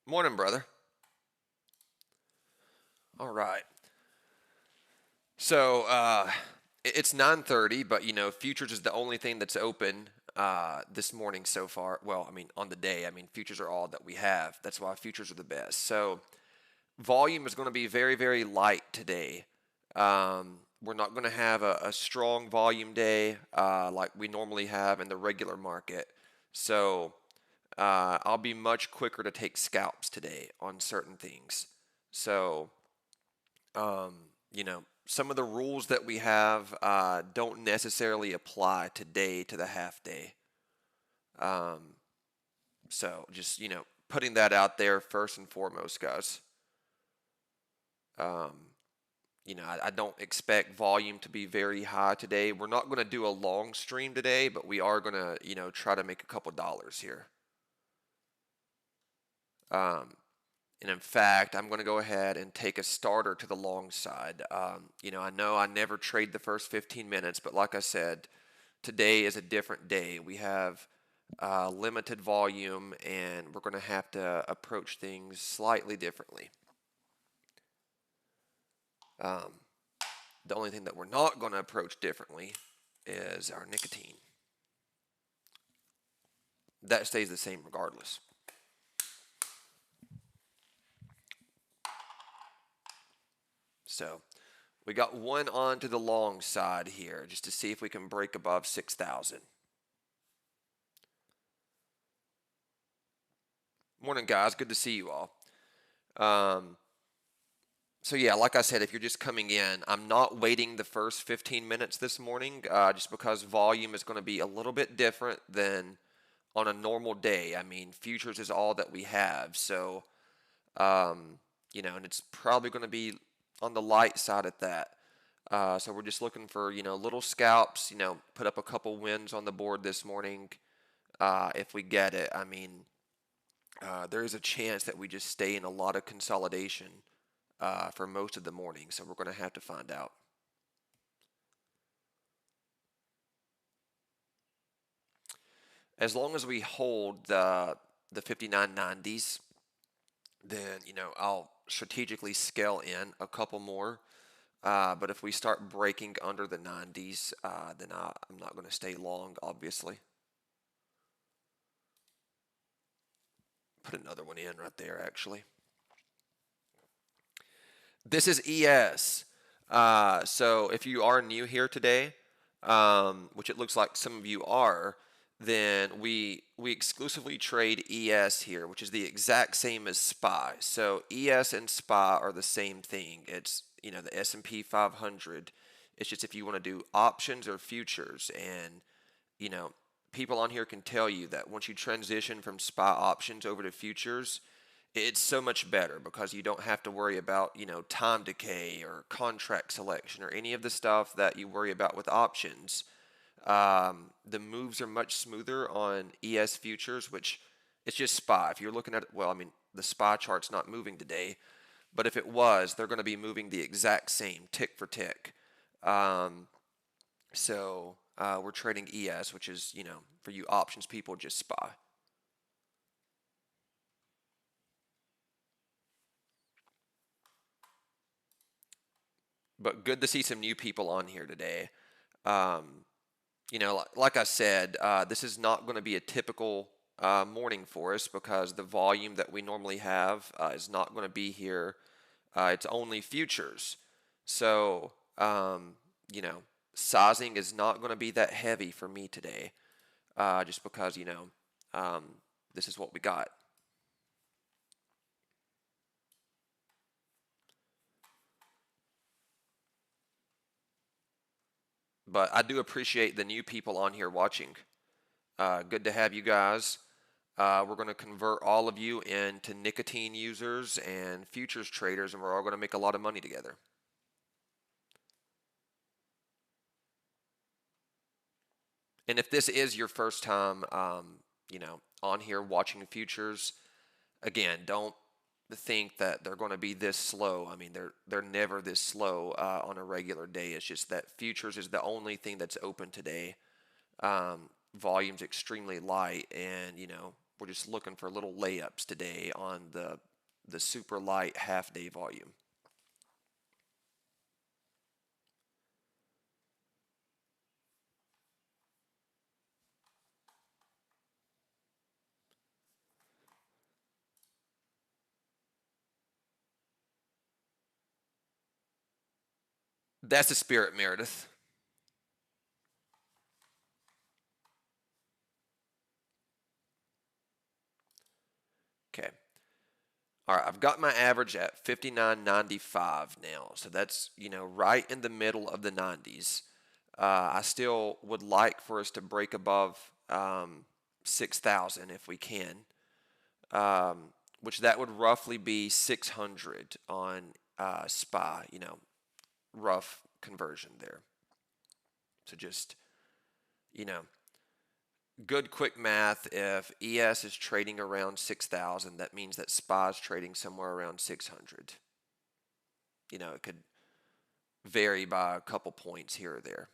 Morning, brother. All right. So it's 9:30, but futures is the only thing that's open this morning so far. Well, I mean, on the day. I mean, futures are all that we have. That's why futures are the best. So volume is going to be very, very light today. We're not going to have a strong volume day like we normally have in the regular market. So I'll be much quicker to take scalps today on certain things. So some of the rules that we have don't necessarily apply today to the half day. Um, so just, putting that out there first and foremost, guys. Um, I don't expect volume to be very high today. We're not going to do a long stream today, but we are going to, try to make a couple dollars here. Um, And in fact, I'm going to go ahead and take a starter to the long side. I know I never trade the first 15 minutes, but like I said, today is a different day. We have limited volume, and we're going to have to approach things slightly differently. Um, the only thing that we're not going to approach differently is our nicotine. That stays the same regardless. So we got one on to the long side here just to see if we can break above 6,000. Morning, guys. Good to see you all. Um, so yeah, like I said, if you're just coming in, I'm not waiting the first 15 minutes this morning, just because volume is going to be a little bit different than on a normal day. I mean, futures is all that we have, so and it's probably going to be on the light side at that. So we're just looking for little scalps. Put up a couple wins on the board this morning. If we get it, I mean, there is a chance that we just stay in a lot of consolidation for most of the morning, so we're going to have to find out. As long as we hold the 59.90s, then I'll strategically scale in a couple more. But if we start breaking under the 90s, then I'm not going to stay long, obviously. Put another one in right there, actually. This is ES. So if you are new here today, which it looks like some of you are, then we exclusively trade ES here, which is the exact same as SPY. So ES and SPY are the same thing. It's the S&P 500. It's just if you want to do options or futures, and you know people on here can tell you that once you transition from SPY options over to futures, it's so much better because you don't have to worry about time decay or contract selection or any of the stuff that you worry about with options. The moves are much smoother on ES futures, which it's just SPY. If you're looking at, well, I mean, the SPY chart's not moving today, but if it was, they're going to be moving the exact same tick for tick. Um, so we're trading ES, which is, for you options people, just SPY. But good to see some new people on here today. Um, like I said, this is not going to be a typical morning for us because the volume that we normally have is not going to be here. It's only futures. So, you know, sizing is not going to be that heavy for me today just because, um, this is what we got. But I do appreciate the new people on here watching. Good to have you guys. We're going to convert all of you into nicotine users and futures traders, and we're all going to make a lot of money together. And if this is your first time, on here watching futures, again, don't think that they're going to be this slow. I mean, they're never this slow on a regular day. It's just that futures is the only thing that's open today. Volume's extremely light, and we're just looking for little layups today on the super light half day volume. That's the spirit, Meredith. Okay. All right, I've got my average at 59.95 now. So that's, right in the middle of the 90s. I still would like for us to break above 6,000 if we can, which that would roughly be 600 on SPY, rough conversion there. So just, you know, good quick math. If ES is trading around 6,000, that means that SPY is trading somewhere around 600. It could vary by a couple points here or there.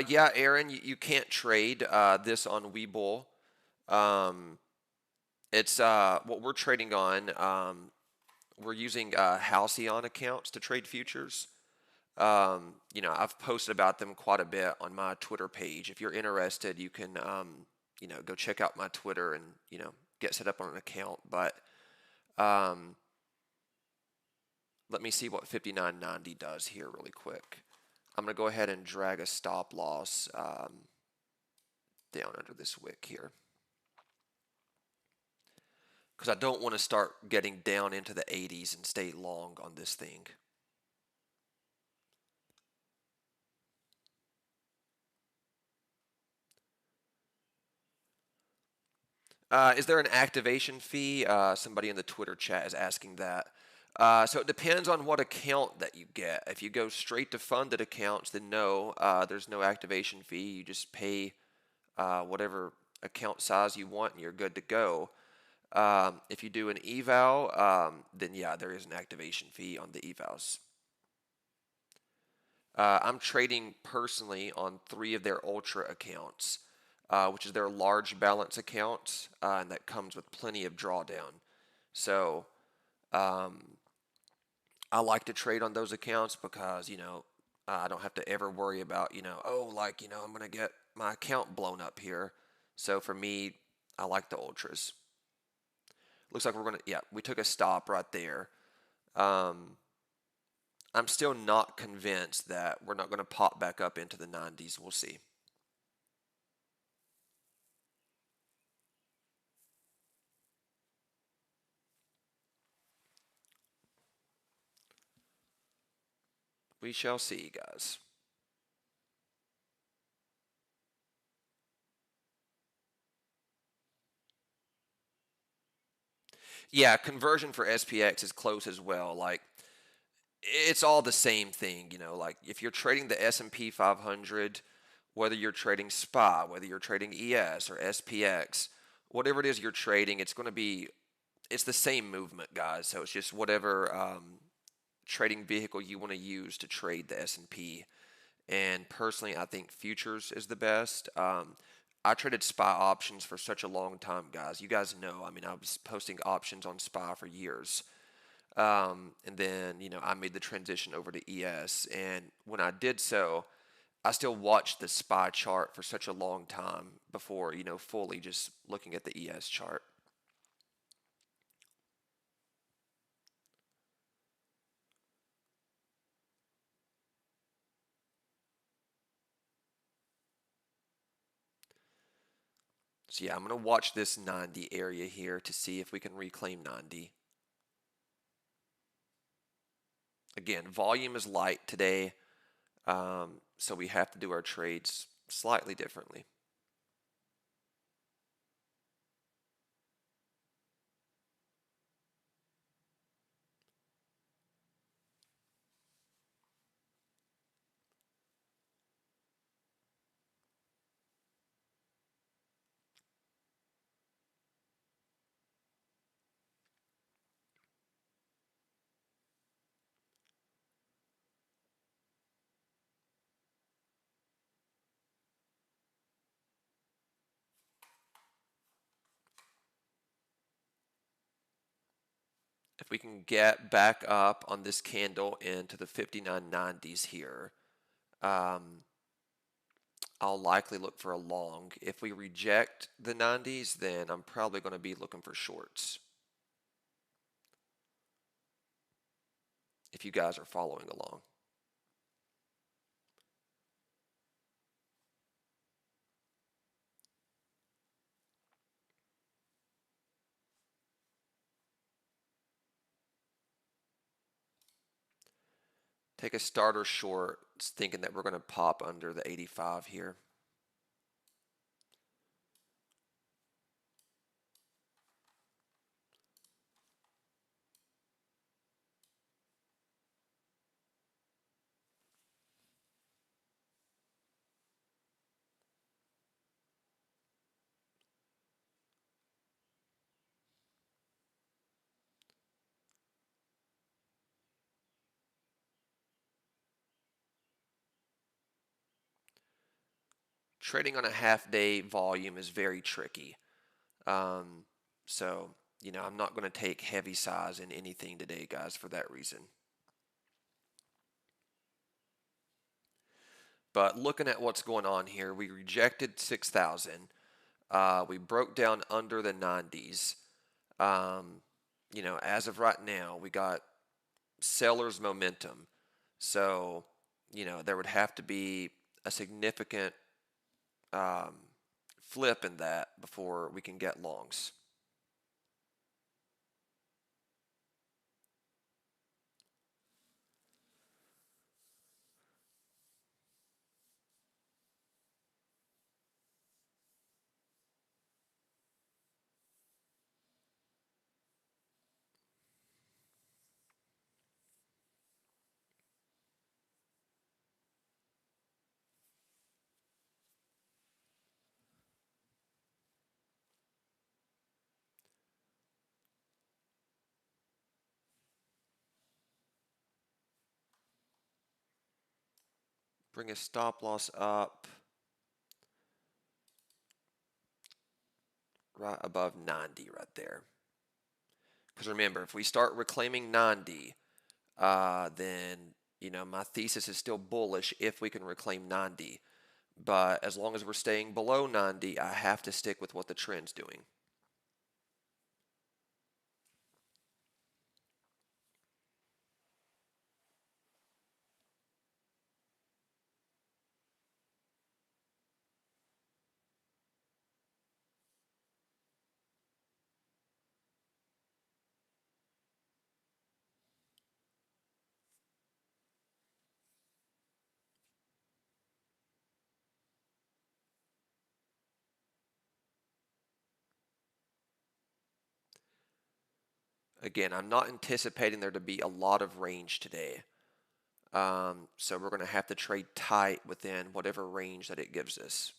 Yeah, Aaron, you can't trade this on Webull. Um, it's what we're trading on. We're using Halcyon accounts to trade futures. I've posted about them quite a bit on my Twitter page. If you're interested, you can, go check out my Twitter and, get set up on an account. But um, let me see what 59.90 does here really quick. I'm going to go ahead and drag a stop loss down under this wick here, because I don't want to start getting down into the 80s and stay long on this thing. Is there an activation fee? Somebody in the Twitter chat is asking that. So it depends on what account that you get. If you go straight to funded accounts, then no, there's no activation fee. You just pay whatever account size you want and you're good to go. If you do an eval, then yeah, there is an activation fee on the evals. I'm trading personally on 3 of their Ultra accounts, which is their large balance account, and that comes with plenty of drawdown. So um, I like to trade on those accounts because, I don't have to ever worry about, I'm going to get my account blown up here. So for me, I like the Ultras. Looks like we're going to, yeah, we took a stop right there. Um, I'm still not convinced that we're not going to pop back up into the 90s. We'll see. We shall see, guys. Yeah, conversion for SPX is close as well. Like, it's all the same thing, like if you're trading the S&P 500, whether you're trading SPY, whether you're trading ES or SPX, whatever it is you're trading, it's the same movement, guys. So it's just whatever trading vehicle you want to use to trade the S&P. And personally, I think futures is the best. I traded SPY options for such a long time, guys. You guys know, I mean, I was posting options on SPY for years. And then, I made the transition over to ES. And when I did so, I still watched the SPY chart for such a long time before, fully just looking at the ES chart. So yeah, I'm going to watch this 90 area here to see if we can reclaim 90. Again, volume is light today, so we have to do our trades slightly differently. If we can get back up on this candle into the 59.90s here, um, I'll likely look for a long. If we reject the 90s, then I'm probably going to be looking for shorts. If you guys are following along. Take a starter short, thinking that we're going to pop under the 85 here. Trading on a half day volume is very tricky. Um, so, I'm not going to take heavy size in anything today, guys, for that reason. But looking at what's going on here, we rejected 6,000. We broke down under the 90s. Um, as of right now, we got seller's momentum. So, there would have to be a significant um, flip in that before we can get longs. Bring a stop loss up right above 90 right there. Because remember, if we start reclaiming 90, then my thesis is still bullish if we can reclaim 90. But as long as we're staying below 90, I have to stick with what the trend's doing. Again, I'm not anticipating there to be a lot of range today. So we're going to have to trade tight within whatever range that it gives us.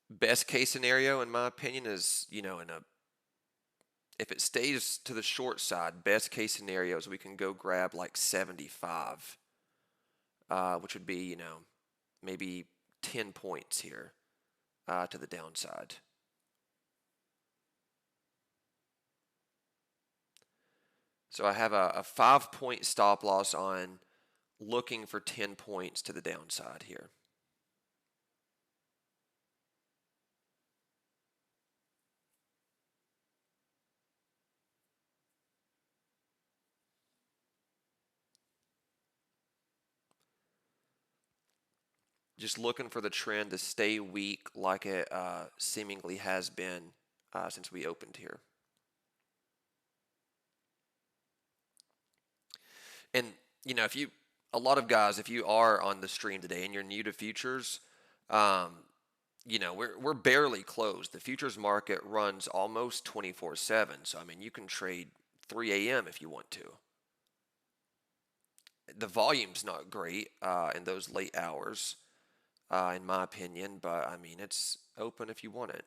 Best case scenario, in my opinion, is, if it stays to the short side, best case scenario is we can go grab like 75, which would be, maybe 10 points here to the downside. So I have a 5-point stop loss on looking for 10 points to the downside here. Just looking for the trend to stay weak like it seemingly has been since we opened here. And if you, a lot of guys, if you are on the stream today and you're new to futures, um, we're barely closed. The futures market runs almost 24/7. So I mean, you can trade 3 a.m. if you want to. The volume's not great in those late hours, in my opinion, but I mean, it's open if you want it.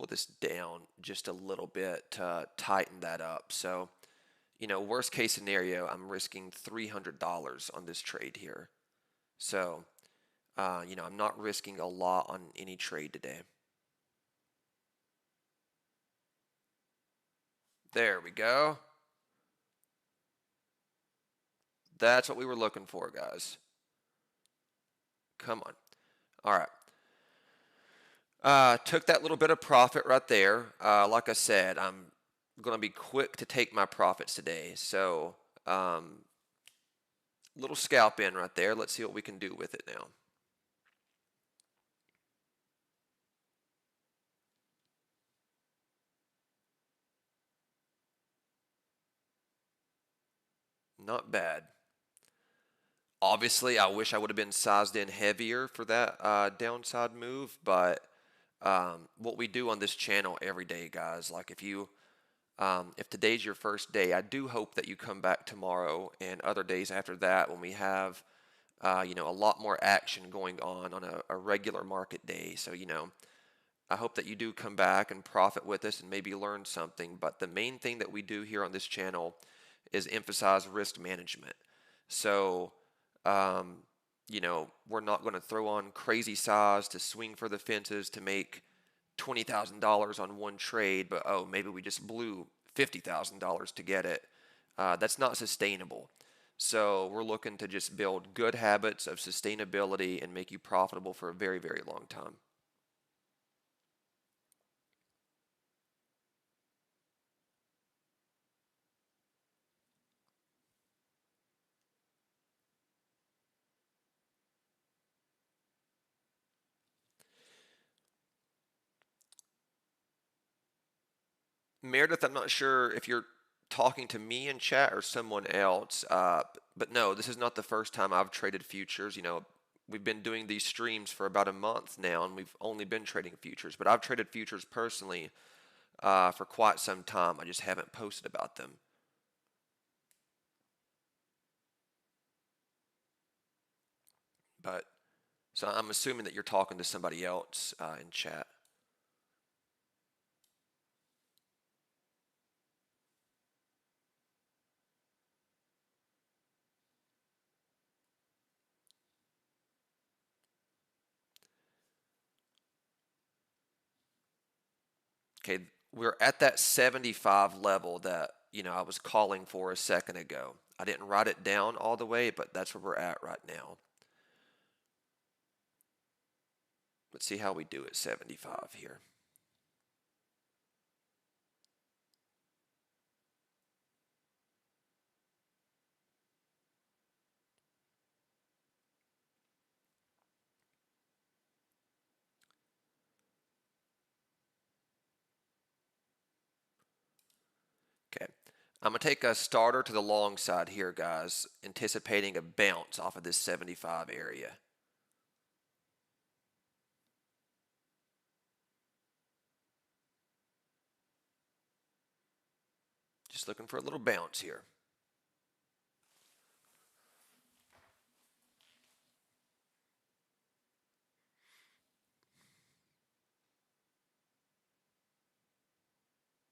pull this down just a little bit to tighten that up. So, worst case scenario, I'm risking $300 on this trade here. So, I'm not risking a lot on any trade today. There we go. That's what we were looking for, guys. Come on. All right. Took that little bit of profit right there. Like I said, I'm going to be quick to take my profits today. So, little scalp in right there. Let's see what we can do with it now. Not bad. Obviously, I wish I would have been sized in heavier for that downside move, but what we do on this channel every day, guys, like if today's your first day, I do hope that you come back tomorrow and other days after that when we have, a lot more action going on a regular market day. So, I hope that you do come back and profit with us and maybe learn something. But the main thing that we do here on this channel is emphasize risk management. So, um, we're not going to throw on crazy size to swing for the fences to make $20,000 on one trade, but oh, maybe we just blew $50,000 to get it. That's not sustainable. So we're looking to just build good habits of sustainability and make you profitable for a very, very long time. Meredith, I'm not sure if you're talking to me in chat or someone else, but no, this is not the first time I've traded futures. We've been doing these streams for about a month now, and we've only been trading futures. But I've traded futures personally for quite some time. I just haven't posted about them. But so I'm assuming that you're talking to somebody else in chat. Okay, we're at that 75 level that, I was calling for a second ago. I didn't write it down all the way, but that's where we're at right now. Let's see how we do at 75 here. Okay. I'm going to take a starter to the long side here, guys, anticipating a bounce off of this 75 area. Just looking for a little bounce here.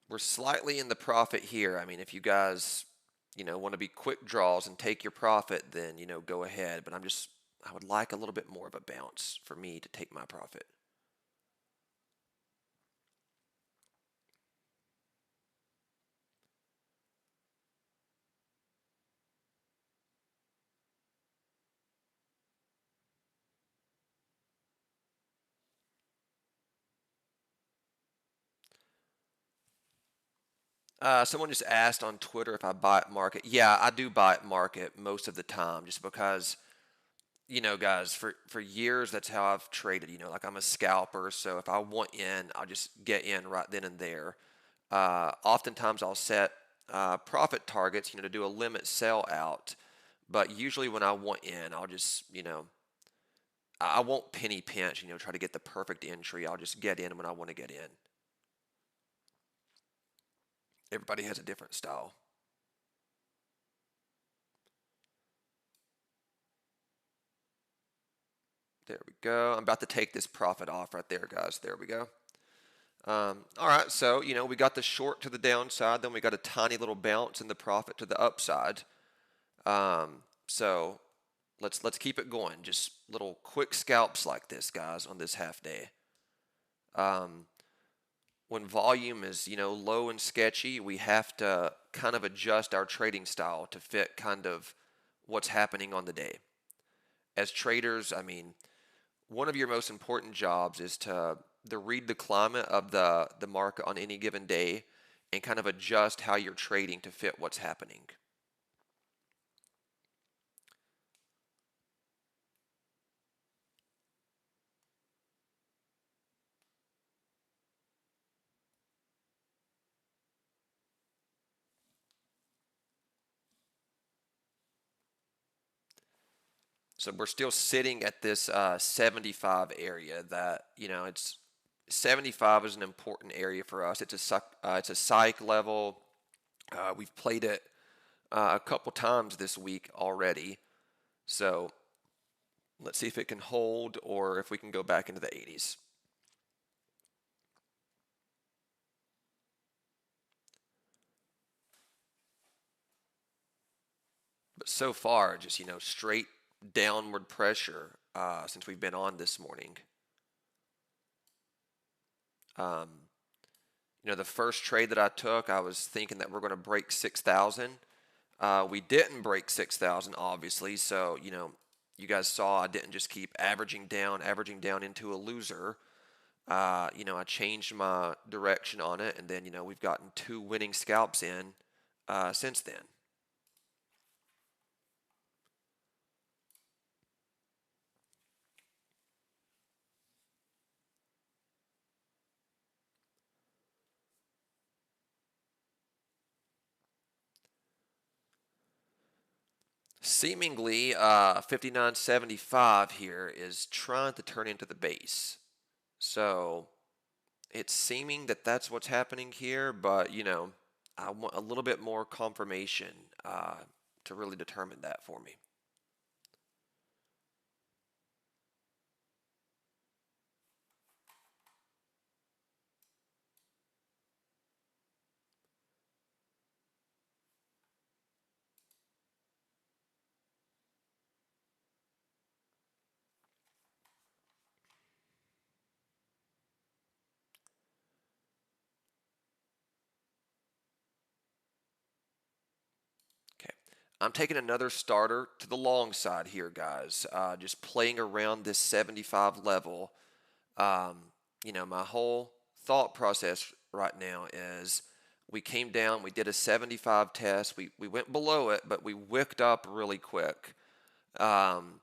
We're slightly in the profit here. I mean, if you guys, want to be quick draws and take your profit, then, go ahead. But I would like a little bit more of a bounce for me to take my profit. Someone just asked on Twitter if I buy at market. Yeah, I do buy at market most of the time, just because, guys, for years that's how I've traded. Like I'm a scalper, so if I want in, I'll just get in right then and there. Oftentimes I'll set profit targets, to do a limit sell out. But usually when I want in, I'll just, I won't penny pinch, try to get the perfect entry. I'll just get in when I want to get in. Everybody has a different style. There we go. I'm about to take this profit off right there, guys. There we go. All right, so we got the short to the downside, then we got a tiny little bounce in the profit to the upside. So let's keep it going. Just little quick scalps like this, guys, on this half day. Um, when volume is low and sketchy, we have to kind of adjust our trading style to fit kind of what's happening on the day. As traders, I mean, one of your most important jobs is to read the climate of the market on any given day and kind of adjust how you're trading to fit what's happening. So we're still sitting at this 75 area that, it's 75 is an important area for us. It's a psych level. We've played it a couple times this week already. So let's see if it can hold or if we can go back into the 80s. But so far, just, straight downward pressure since we've been on this morning. Um, the first trade that I took, I was thinking that we're going to break 6,000. We didn't break 6,000, obviously. So, you guys saw I didn't just keep averaging down into a loser. I changed my direction on it, and then, we've gotten two winning scalps in since then. Seemingly, 59.75 here is trying to turn into the base. So it's seeming that that's what's happening here, but I want a little bit more confirmation to really determine that for me. Okay. I'm taking another starter to the long side here, guys. Just playing around this 75 level. Um, my whole thought process right now is we came down, we did a 75 test, we went below it, but we wicked up really quick, um,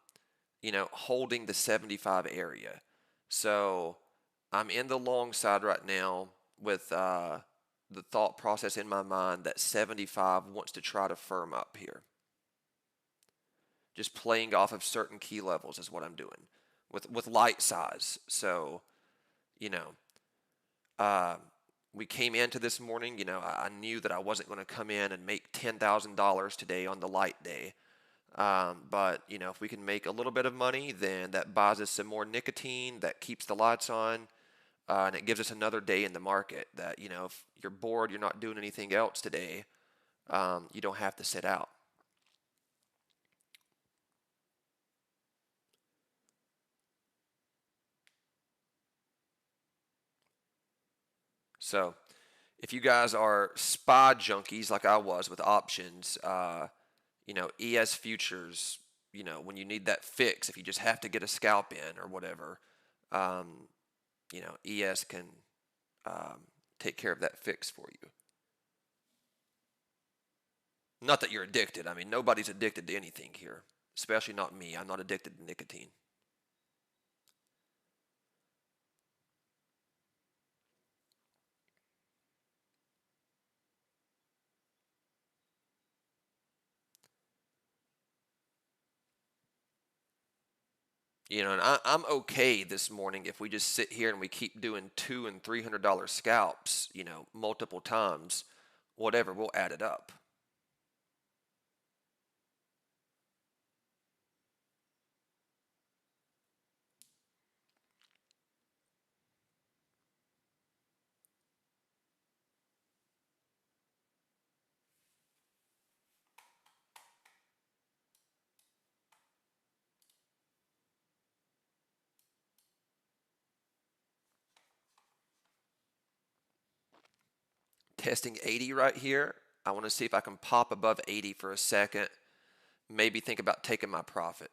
holding the 75 area. So I'm in the long side right now with the thought process in my mind that 75 wants to try to firm up here. Just playing off of certain key levels is what I'm doing with light size. So, you know, uh, we came into this morning, I knew that I wasn't going to come in and make $10,000 today on the light day. But, if we can make a little bit of money, then that buys us some more nicotine, that keeps the lights on, and it gives us another day in the market that, if you're bored, you're not doing anything else today, you don't have to sit out. So, if you guys are SPY junkies like I was with options, ES futures, when you need that fix, if you just have to get a scalp in or whatever, um, ES can um, take care of that fix for you. Not that you're addicted. I mean, nobody's addicted to anything here, especially not me. I'm not addicted to nicotine. And I'm okay this morning if we just sit here and we keep doing $200 and $300 scalps, multiple times, whatever, we'll add it up. testing 80 right here. I want to see if I can pop above 80 for a second. Maybe think about taking my profit.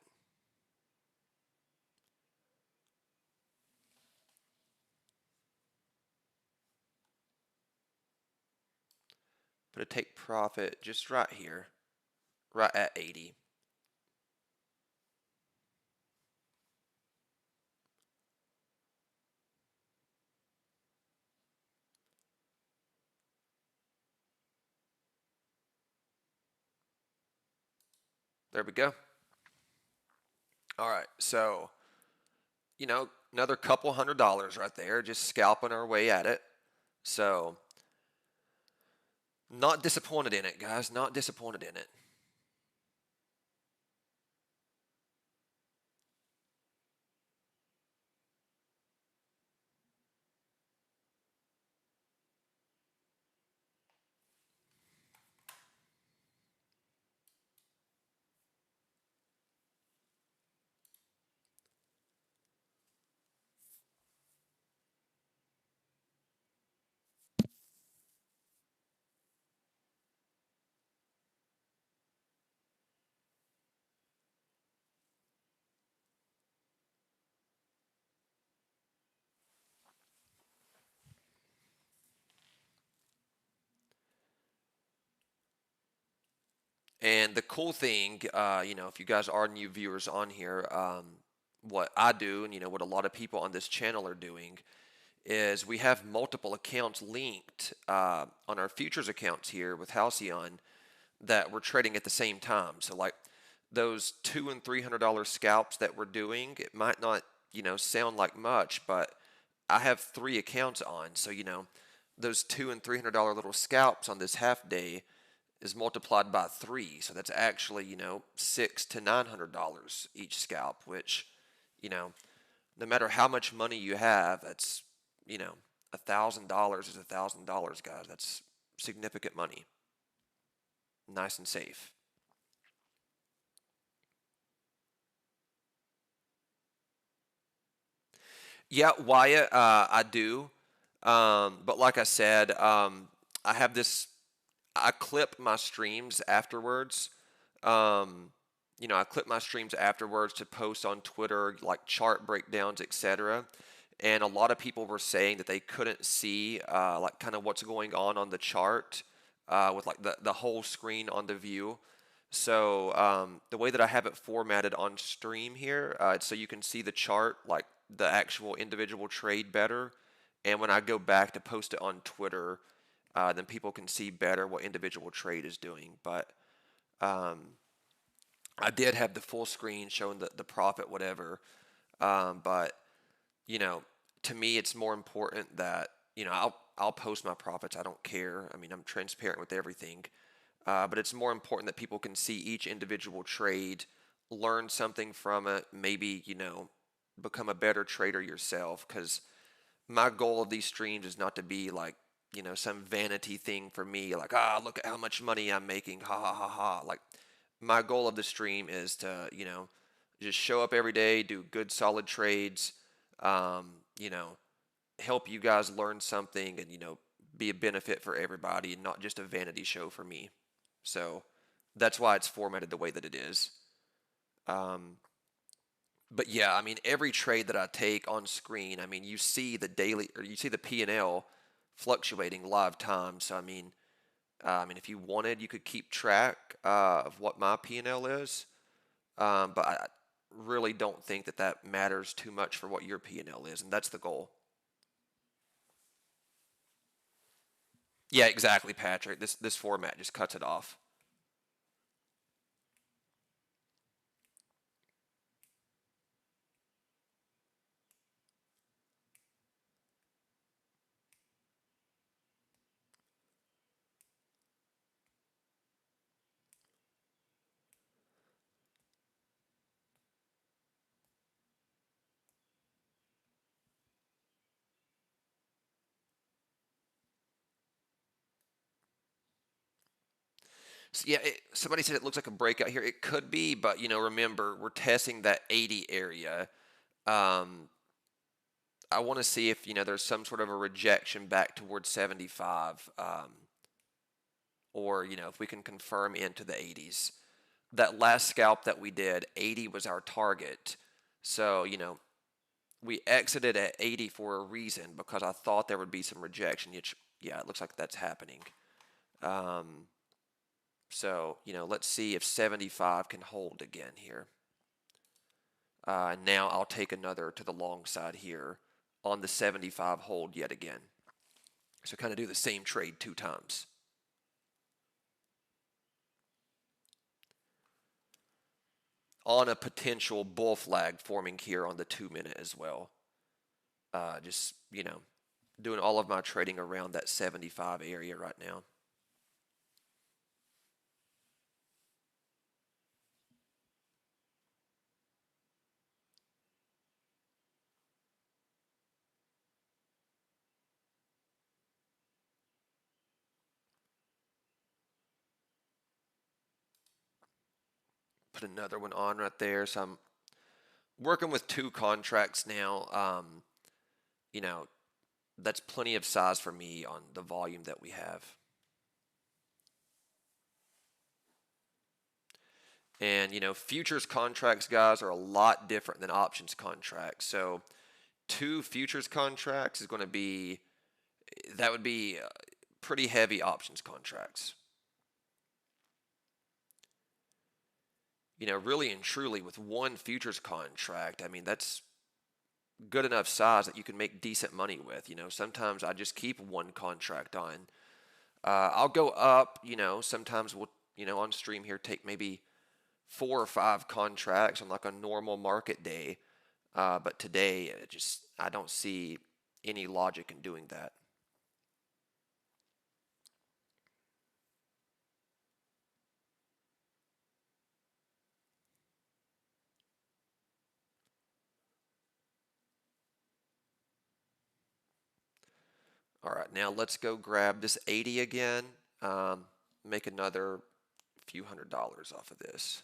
I'm going to take profit just right here, right at 80. There we go. All right, so, another couple $100 right there, just scalping our way at it. So, not disappointed in it, guys, not disappointed in it. And the cool thing, if you guys are new viewers on here, what I do, and what a lot of people on this channel are doing, is we have multiple accounts linked on our futures accounts here with Halcyon that we're trading at the same time. So like those $200 and $300 scalps that we're doing, it might not sound like much, but I have three accounts on. So those $200 and $300 little scalps on this half day is multiplied by three. So that's actually $600 to $900 each scalp, which no matter how much money you have, that's $1,000 is $1,000, guys. That's significant money. Nice and safe. Yeah, Wyatt, I do. But like I said, I have this. I clip my streams afterwards. Um, I clip my streams afterwards to post on Twitter, like chart breakdowns, etc. And a lot of people were saying that they couldn't see, like, kind of what's going on the chart with like the whole screen on the view. So the way that I have it formatted on stream here, so you can see the chart, like the actual individual trade better. And when I go back to post it on Twitter, then people can see better what individual trade is doing. But um, I did have the full screen showing the profit, whatever. But you know, to me, it's more important that I'll post my profits. I don't care. I mean, I'm transparent with everything. But it's more important that people can see each individual trade, learn something from it, maybe become a better trader yourself. Because my goal of these streams is not to be like some vanity thing for me, like look at how much money I'm making, ha ha ha ha. Like my goal of the stream is to just show up every day, do good solid trades, um, you know, help you guys learn something, and be a benefit for everybody, and not just a vanity show for me. So that's why it's formatted the way that it is. Um, but yeah, I mean, every trade that I take on screen, I mean, you see the daily, or you see the P&L fluctuating live time. So I mean, if you wanted, you could keep track of what my P&L is. But I really don't think that that matters too much for what your P&L is, and that's the goal. Yeah, exactly, Patrick. This format just cuts it off. So yeah, somebody said it looks like a breakout here. It could be, but remember we're testing that 80 area. Um, I want to see if there's some sort of a rejection back towards 75, or if we can confirm into the 80s. That last scalp that we did, 80 was our target. So we exited at 80 for a reason because I thought there would be some rejection. Which, yeah, it looks like that's happening. Um, so let's see if 75 can hold again here. Now I'll take another to the long side here on the 75 hold yet again. So kind of do the same trade 2 times. On a potential bull flag forming here on the 2-minute as well. Just, doing all of my trading around that 75 area right now. Put another one on right there. So I'm working with 2 contracts now. You know, that's plenty of size for me on the volume that we have. And, futures contracts, guys, are a lot different than options contracts. So 2 futures contracts is going to be, that would be pretty heavy options contracts. Really and truly with 1 futures contract, I mean, that's good enough size that you can make decent money with. Sometimes I just keep 1 contract on. I'll go up, sometimes we'll, on stream here take maybe 4 or 5 contracts on like a normal market day. But today, I don't see any logic in doing that. All right, now let's go grab this 80 again. Make another few $100s off of this.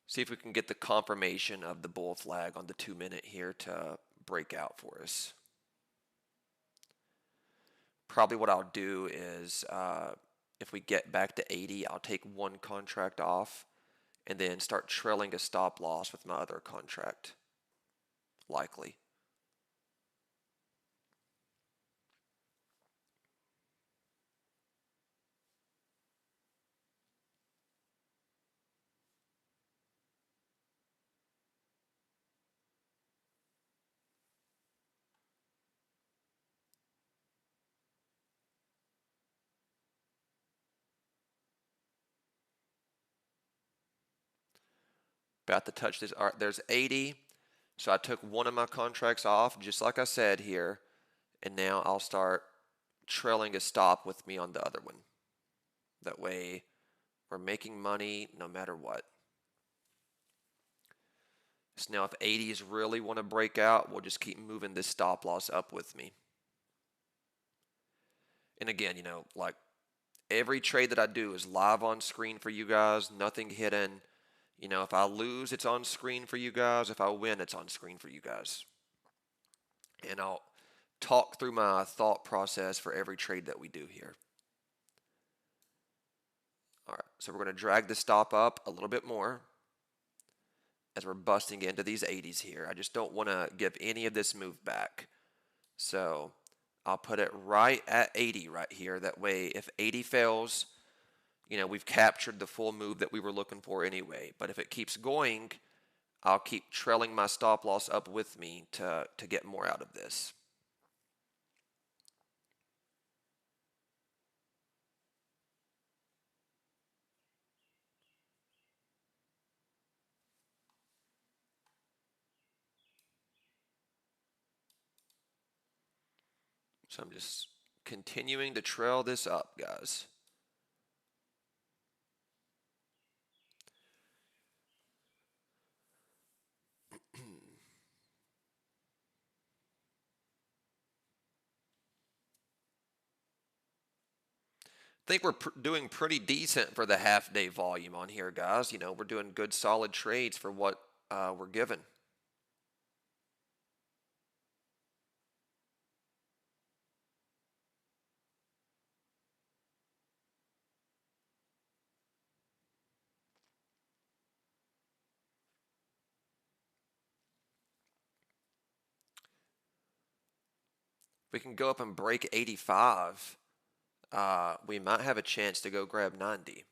See if we can get the confirmation of the bull flag on the 2-minute here to break out for us. Probably what I'll do is if we get back to 80, I'll take 1 contract off and then start trailing a stop loss with my other contract, likely. About to touch this. All right, there's 80. So I took 1 of my contracts off, just like I said here, and now I'll start trailing a stop with me on the other one. That way, we're making money no matter what. So now if 80s really want to break out, we'll just keep moving this stop loss up with me. And again, like every trade that I do is live on screen for you guys, nothing hidden. If I lose, it's on screen for you guys. If I win, it's on screen for you guys. And I'll talk through my thought process for every trade that we do here. All right, so we're going to drag the stop up a little bit more as we're busting into these 80s here. I just don't want to give any of this move back. So I'll put it right at 80 right here. That way, if 80 fails, we've captured the full move that we were looking for anyway. But if it keeps going, I'll keep trailing my stop loss up with me to get more out of this. So I'm just continuing to trail this up, guys. think we're doing pretty decent for the half day volume on here, guys. We're doing good, solid trades for what we're given. If we can go up and break 85, we might have a chance to go grab 90.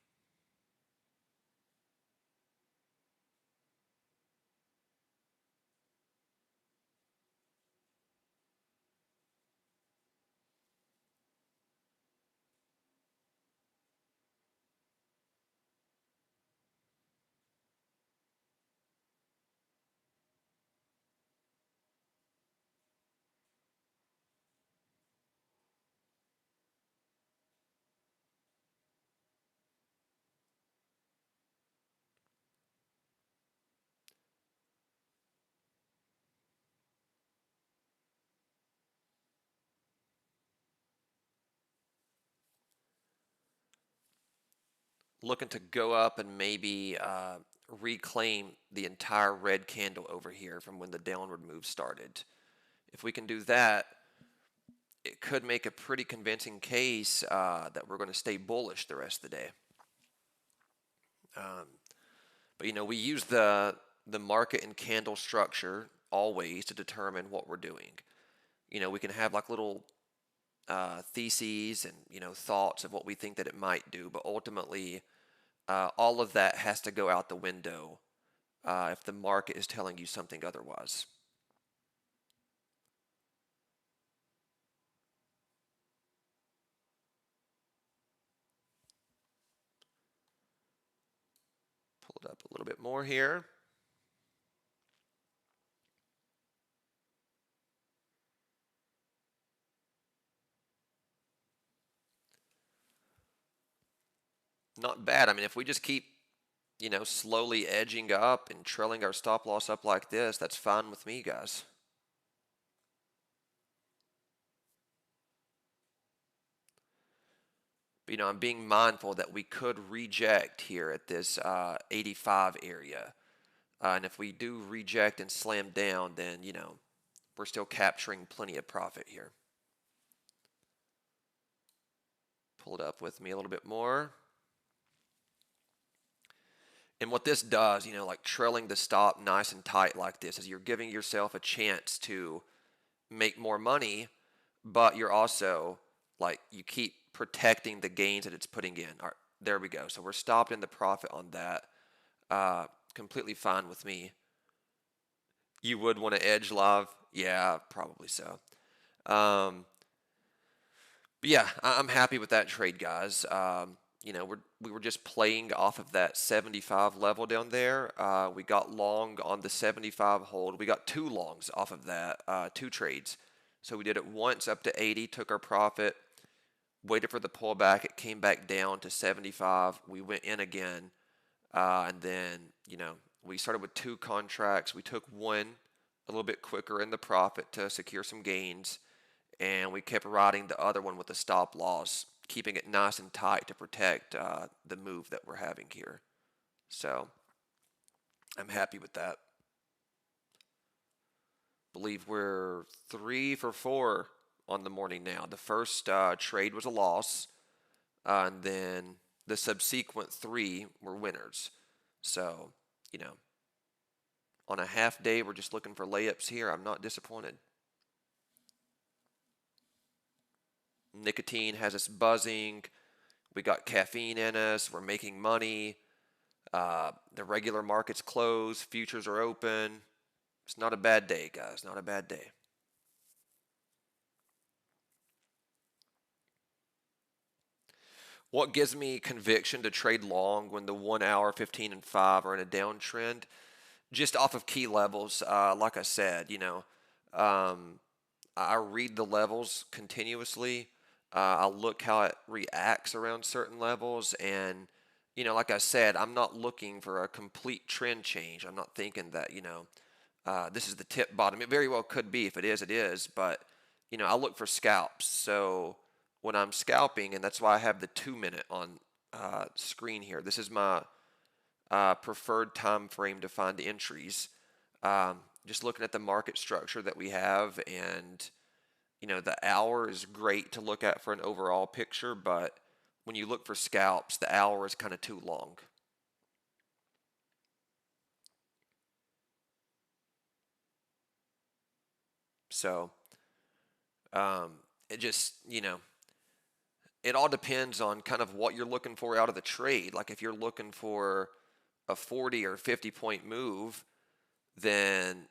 Looking to go up and maybe reclaim the entire red candle over here from when the downward move started. If we can do that, it could make a pretty convincing case that we're going to stay bullish the rest of the day. But we use the market and candle structure always to determine what we're doing. We can have like little theses and thoughts of what we think that it might do, but ultimately all of that has to go out the window if the market is telling you something otherwise. Pull it up a little bit more here. Not bad. I mean, if we just keep slowly edging up and trailing our stop loss up like this, that's fine with me, guys. But I'm being mindful that we could reject here at this 85 area. And if we do reject and slam down, then, we're still capturing plenty of profit here. Pull it up with me a little bit more. And what this does, like trailing the stop nice and tight like this, is you're giving yourself a chance to make more money, but you're also like you keep protecting the gains that it's putting in. All right, there we go. So we're stopped in the profit on that. Completely fine with me. You would want to edge live? Yeah, probably so. But yeah, I'm happy with that trade, guys. We were just playing off of that 75 level down there. We got long on the 75 hold. We got two longs off of that, two trades. So we did it once up to 80, took our profit, waited for the pullback. It came back down to 75. We went in again, and then we started with two contracts. We took one a little bit quicker in the profit to secure some gains, and we kept riding the other one with a stop loss, keeping it nice and tight to protect the move that we're having here. So I'm happy with that. Believe we're 3 for 4 on the morning now. The first trade was a loss, and then the subsequent 3 were winners. So, on a half day, we're just looking for layups here. I'm not disappointed. Nicotine has us buzzing. We got caffeine in us. We're making money. The regular market's closed. Futures are open. It's not a bad day, guys. Not a bad day. What gives me conviction to trade long when the 1 hour, 15 and 5 are in a downtrend? Just off of key levels, like I said, I read the levels continuously. I look how it reacts around certain levels, and like I said, I'm not looking for a complete trend change. I'm not thinking that this is the tip bottom. It very well could be. If it is, it is. But I look for scalps. So when I'm scalping, and that's why I have the 2 minute on screen here. This is my preferred time frame to find entries. Just looking at the market structure that we have, and the hour is great to look at for an overall picture, but when you look for scalps, the hour is kind of too long. So it just, it all depends on kind of what you're looking for out of the trade. Like if you're looking for a 40 or 50 point move, then,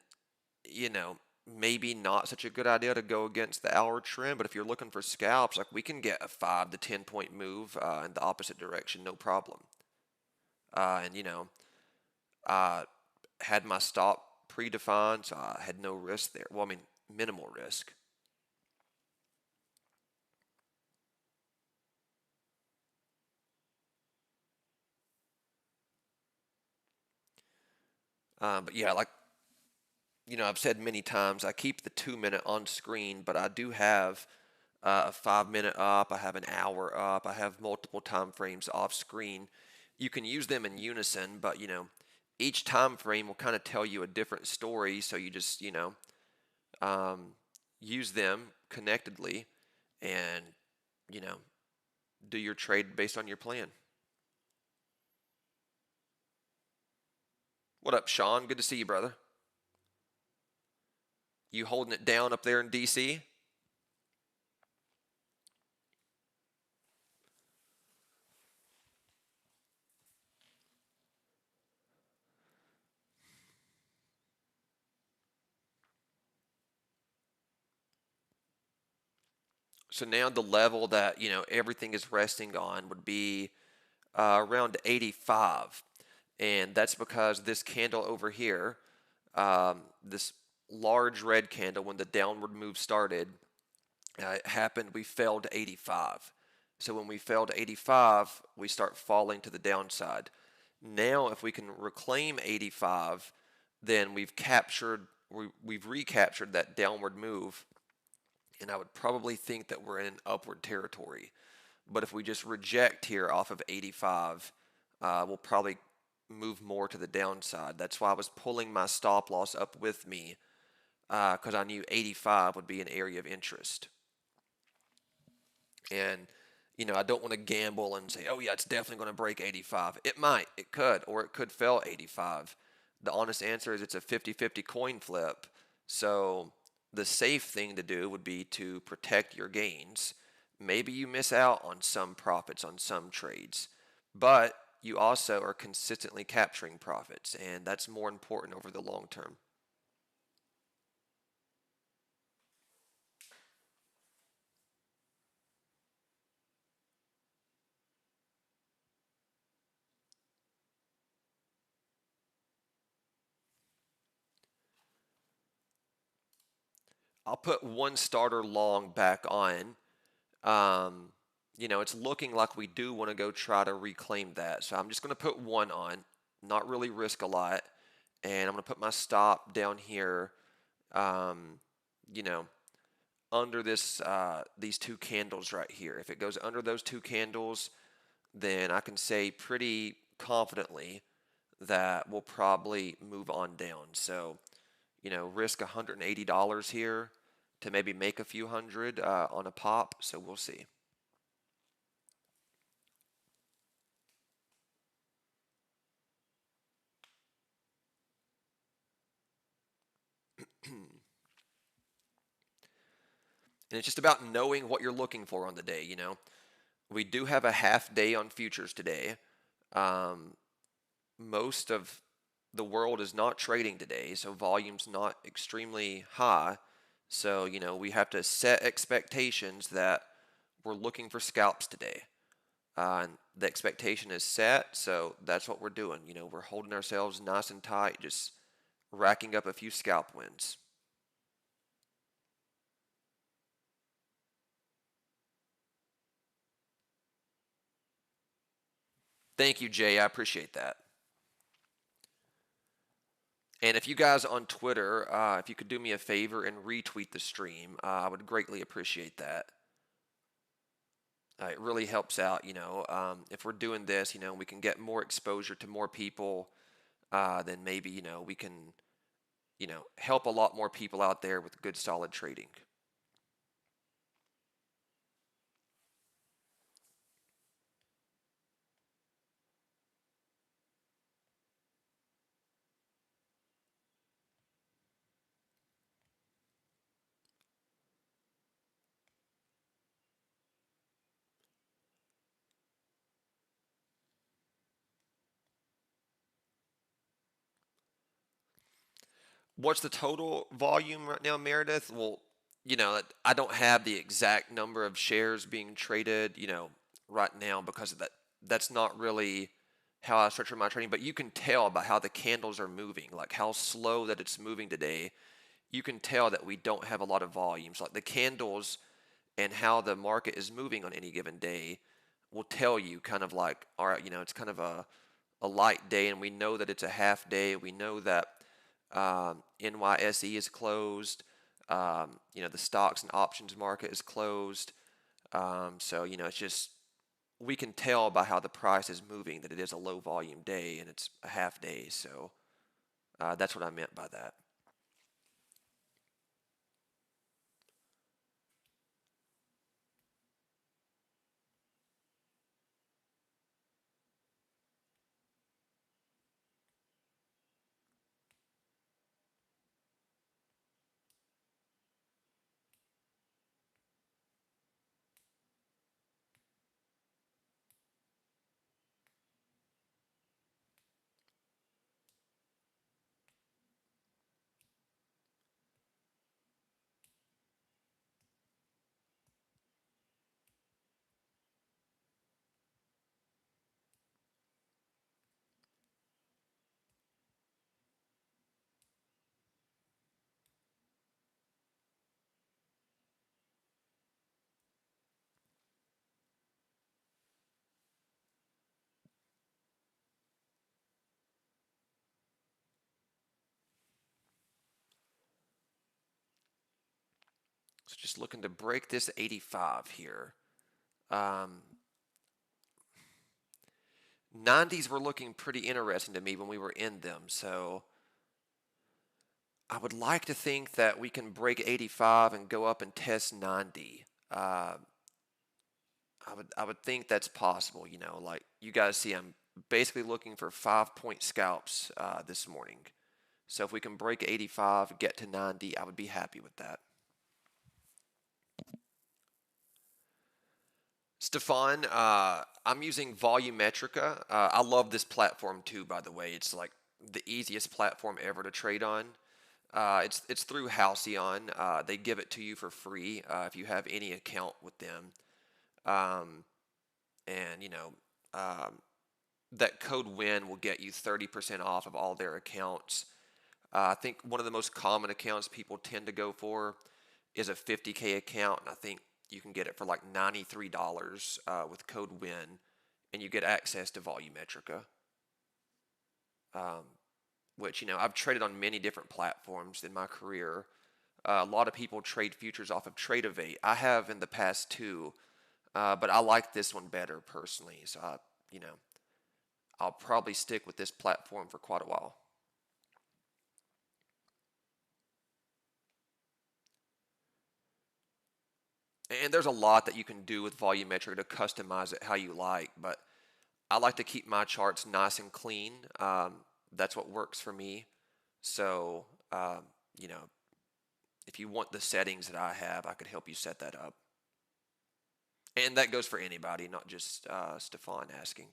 you know, maybe not such a good idea to go against the hour trend. But if you're looking for scalps, like we can get a 5 to 10 point move in the opposite direction, no problem. And, I had my stop predefined, so I had no risk there. Well, I mean, minimal risk. But yeah, like I've said many times, I keep the 2 minute on screen, but I do have a 5 minute up. I have an hour up. I have multiple time frames off screen. You can use them in unison, but each time frame will kind of tell you a different story. So you just um, use them connectedly, and you know do your trade based on your plan. What up, Sean? Good to see you, brother. You holding it down up there in DC? So now the level that everything is resting on would be around 85, and that's because this candle over here, this large red candle, when the downward move started, it happened. We fell to 85. So when we fell to 85, we start falling to the downside. Now, if we can reclaim 85, then we've recaptured that downward move, and I would probably think that we're in upward territory. But if we just reject here off of 85, we'll probably move more to the downside. That's why I was pulling my stop loss up with me, because I knew 85 would be an area of interest. And I don't want to gamble and say, oh yeah, it's definitely going to break 85. It might, it could, or it could fail 85. The honest answer is it's a 50-50 coin flip. So the safe thing to do would be to protect your gains. Maybe you miss out on some profits on some trades, but you also are consistently capturing profits, and that's more important over the long term. I'll put one starter long back on. Um, it's looking like we do want to go try to reclaim that. So I'm just going to put one on, not really risk a lot. And I'm going to put my stop down here, um, you know, under these two candles right here. If it goes under those two candles, then I can say pretty confidently that we'll probably move on down. So, risk $180 here to maybe make a few hundred on a pop. So we'll see. And it's just about knowing what you're looking for on the day. We do have a half day on futures today. Um, Most of the world is not trading today, so volume's not extremely high. So, we have to set expectations that we're looking for scalps today. And the expectation is set, so that's what we're doing. We're holding ourselves nice and tight, just racking up a few scalp wins. Thank you, Jay. I appreciate that. And if you guys on Twitter, if you could do me a favor and retweet the stream, I would greatly appreciate that. It really helps out, if we're doing this, we can get more exposure to more people, then maybe, we can, help a lot more people out there with good solid trading. What's the total volume right now, Meredith? Well, I don't have the exact number of shares being traded, right now because of that. That's not really how I structure my trading, but you can tell by how the candles are moving, like how slow that it's moving today. You can tell that we don't have a lot of volumes. Like the candles and how the market is moving on any given day will tell you kind of like, all right, it's kind of a light day, and we know that it's a half day. We know that NYSE is closed. The stocks and options market is closed. So, it's just, we can tell by how the price is moving that it is a low volume day and it's a half day. So that's what I meant by that. So just looking to break this 85 here. Um, 90s were looking pretty interesting to me when we were in them. So I would like to think that we can break 85 and go up and test 90. I would think that's possible. Like you guys see, I'm basically looking for 5 point scalps this morning. So if we can break 85, get to 90, I would be happy with that. Stefan, I'm using Volumetrica. I love this platform too, by the way. It's like the easiest platform ever to trade on. It's through Halcyon. They give it to you for free if you have any account with them. Um, and um, that code WIN will get you 30% off of all their accounts. I think one of the most common accounts people tend to go for is a 50K account, and I think you can get it for like $93 with code WIN, and you get access to Volumetrica, um, which I've traded on many different platforms in my career. A lot of people trade futures off of Tradeovate. I have in the past too, but I like this one better personally. So I'll probably stick with this platform for quite a while. And there's a lot that you can do with Volumetric to customize it how you like, but I like to keep my charts nice and clean. That's what works for me. So, you know, if you want the settings that I have, I could help you set that up. And that goes for anybody, not just Stefan asking.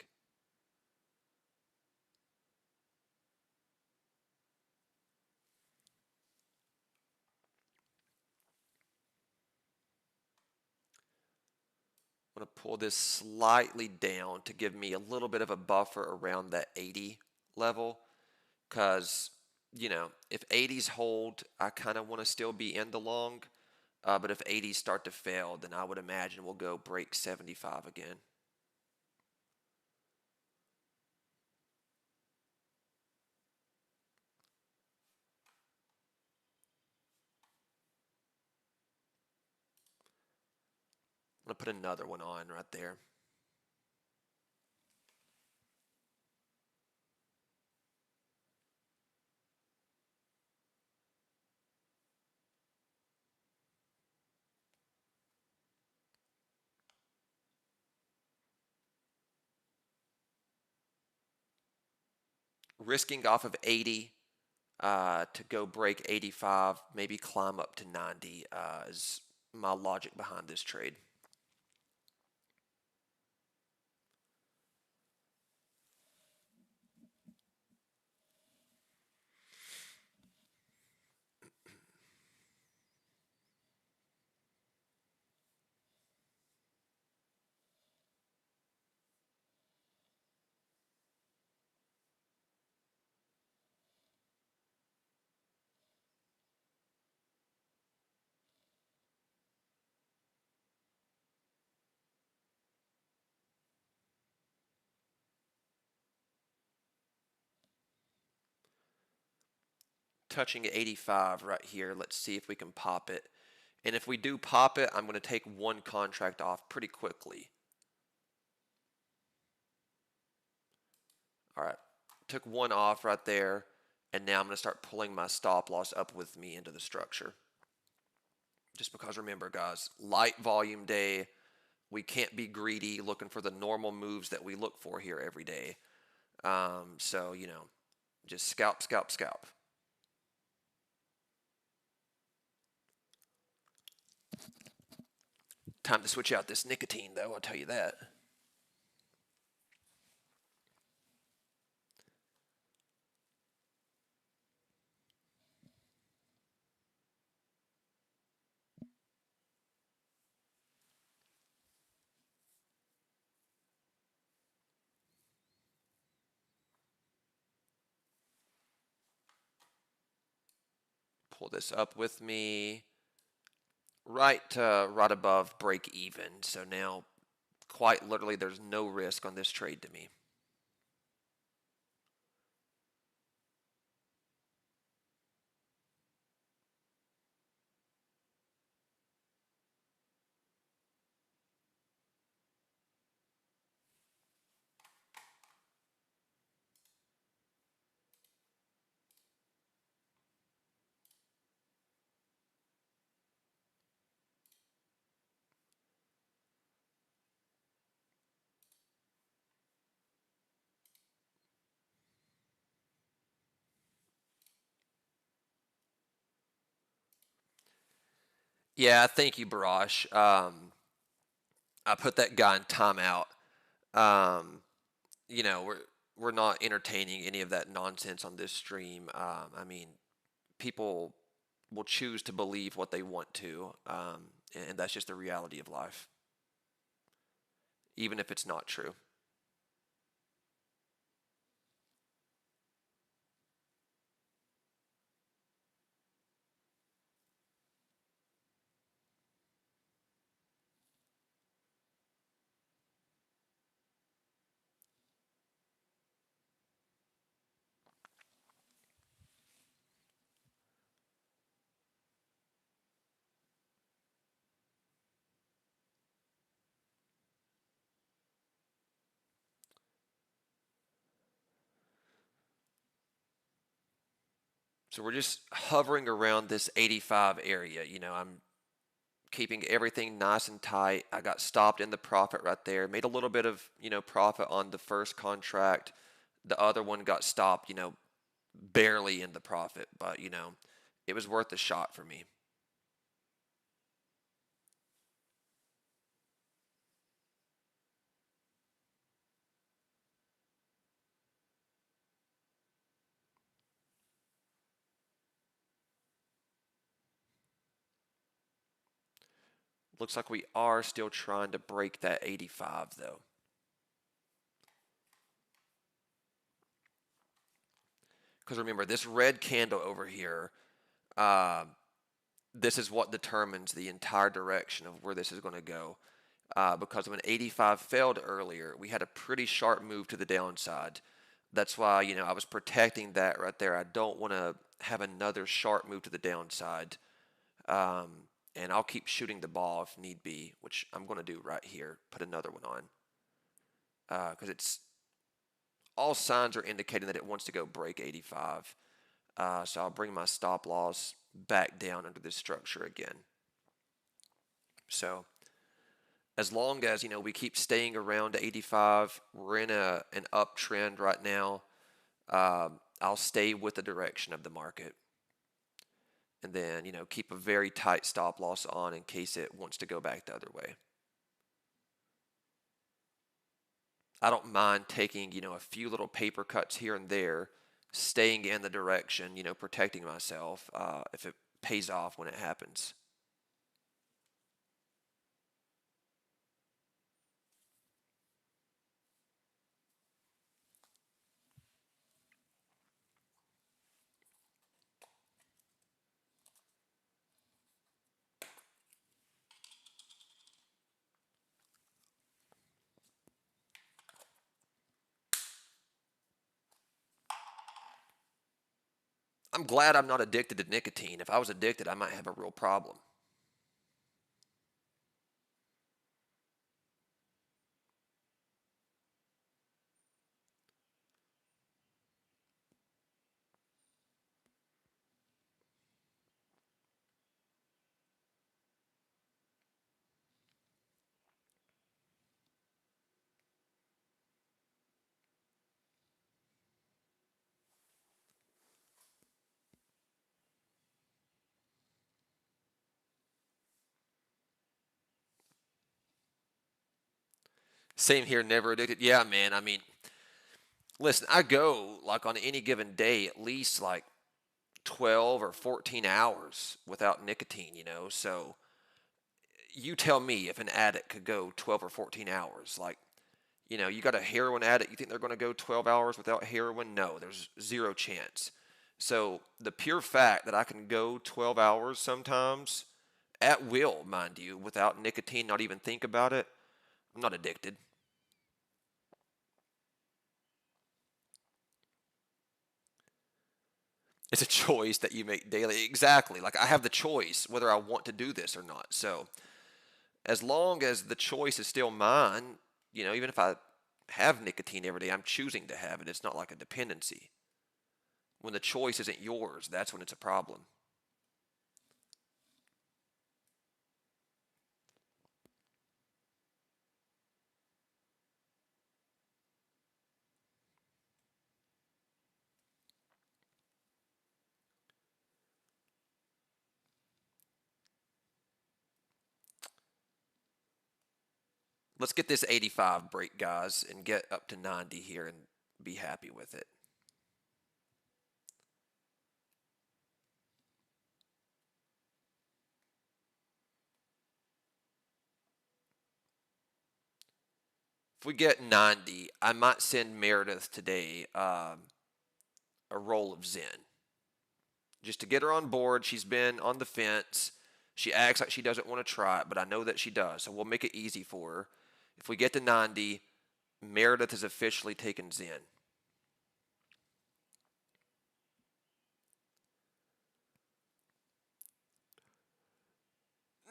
I'm going to pull this slightly down to give me a little bit of a buffer around that 80 level. Because, if 80s hold, I kind of want to still be in the long. But if 80s start to fail, then I would imagine we'll go break 75 again. I'm going to put another one on right there. Risking off of 80 to go break 85, maybe climb up to 90 is my logic behind this trade. Touching 85 right here. Let's see if we can pop it. And if we do pop it, I'm going to take one contract off pretty quickly. All right, took one off right there, and now I'm going to start pulling my stop loss up with me into the structure. Just because remember, guys, light volume day, we can't be greedy looking for the normal moves that we look for here every day. So, just scalp, scalp, scalp. Time to switch out this nicotine, though, I'll tell you that. Pull this up with me. Right above break even. So now, quite literally, there's no risk on this trade to me. Yeah, thank you, Barash. I put that guy in timeout. Um, we're not entertaining any of that nonsense on this stream. I mean, people will choose to believe what they want to, and that's just the reality of life, even if it's not true. So we're just hovering around this 85 area. I'm keeping everything nice and tight. I got stopped in the profit right there. Made a little bit of, profit on the first contract. The other one got stopped, barely in the profit, but, it was worth a shot for me. Looks like we are still trying to break that 85 though. Because remember, this red candle over here, uh, this is what determines the entire direction of where this is going to go. Because when 85 failed earlier, we had a pretty sharp move to the downside. That's why, I was protecting that right there. I don't want to have another sharp move to the downside. Um, and I'll keep shooting the ball if need be, which I'm going to do right here. Put another one on because it's all signs are indicating that it wants to go break 85. So I'll bring my stop loss back down under this structure again. So as long as we keep staying around 85, we're in an uptrend right now. I'll stay with the direction of the market, and then keep a very tight stop loss on in case it wants to go back the other way. I don't mind taking a few little paper cuts here and there, staying in the direction, protecting myself if it pays off when it happens. I'm glad I'm not addicted to nicotine. If I was addicted, I might have a real problem. Same here, never addicted. Yeah, man. I mean, listen, I go like on any given day at least like 12 or 14 hours without nicotine. So you tell me if an addict could go 12 or 14 hours. Like, you got a heroin addict, you think they're going to go 12 hours without heroin? No, there's zero chance. So the pure fact that I can go 12 hours sometimes, at will, mind you, without nicotine, not even think about it, I'm not addicted. It's a choice that you make daily. Exactly. Like I have the choice whether I want to do this or not. So as long as the choice is still mine, even if I have nicotine every day, I'm choosing to have it. It's not like a dependency. When the choice isn't yours, that's when it's a problem. Let's get this 85 break, guys, and get up to 90 here and be happy with it. If we get 90, I might send Meredith today a roll of Zen just to get her on board. She's been on the fence. She acts like she doesn't want to try it, but I know that she does. So we'll make it easy for her. If we get to 90, Meredith has officially taken Zen.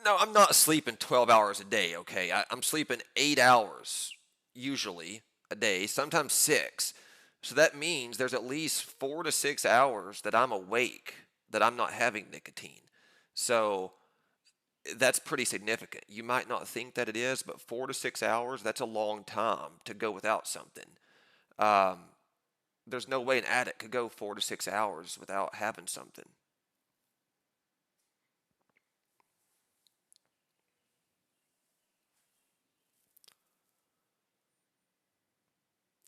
No, I'm not sleeping 12 hours a day, okay? I'm sleeping 8 hours usually a day, sometimes six. So that means there's at least 4 to 6 hours that I'm awake that I'm not having nicotine. So that's pretty significant. You might not think that it is, but 4 to 6 hours, that's a long time to go without something. Um, there's no way an addict could go 4 to 6 hours without having something.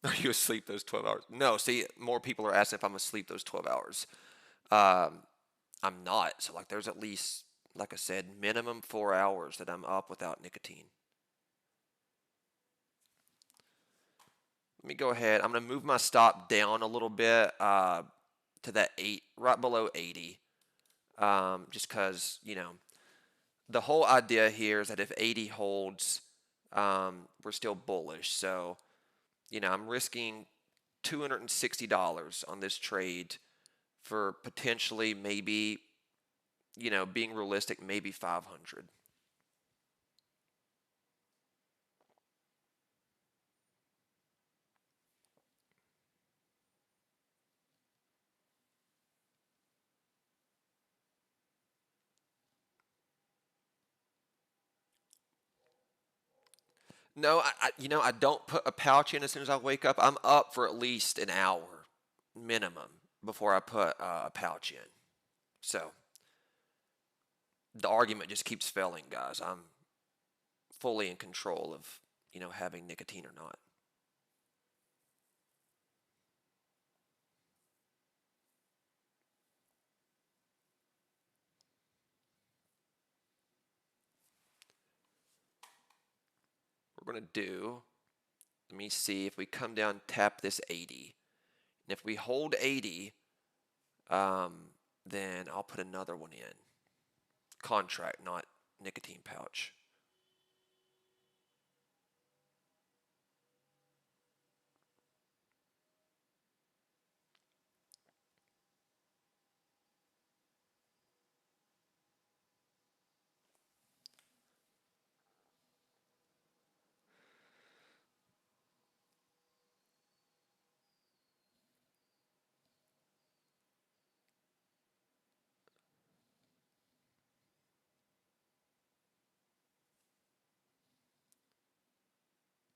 Are you asleep those 12 hours? No, see, more people are asking if I'm asleep those 12 hours. Um, I'm not. So, like, there's at least, like I said, minimum 4 hours that I'm up without nicotine. Let me go ahead. I'm going to move my stop down a little bit to that 8, right below 80. Just because, the whole idea here is that if 80 holds, we're still bullish. So, I'm risking $260 on this trade for potentially maybe being realistic, maybe 500. No, I don't put a pouch in as soon as I wake up. I'm up for at least an hour minimum before I put a pouch in. So the argument just keeps failing, guys. I'm fully in control of, having nicotine or not. We're going to do, let me see if we come down, tap this 80. And if we hold 80, um, then I'll put another one in. Contract, not nicotine pouch.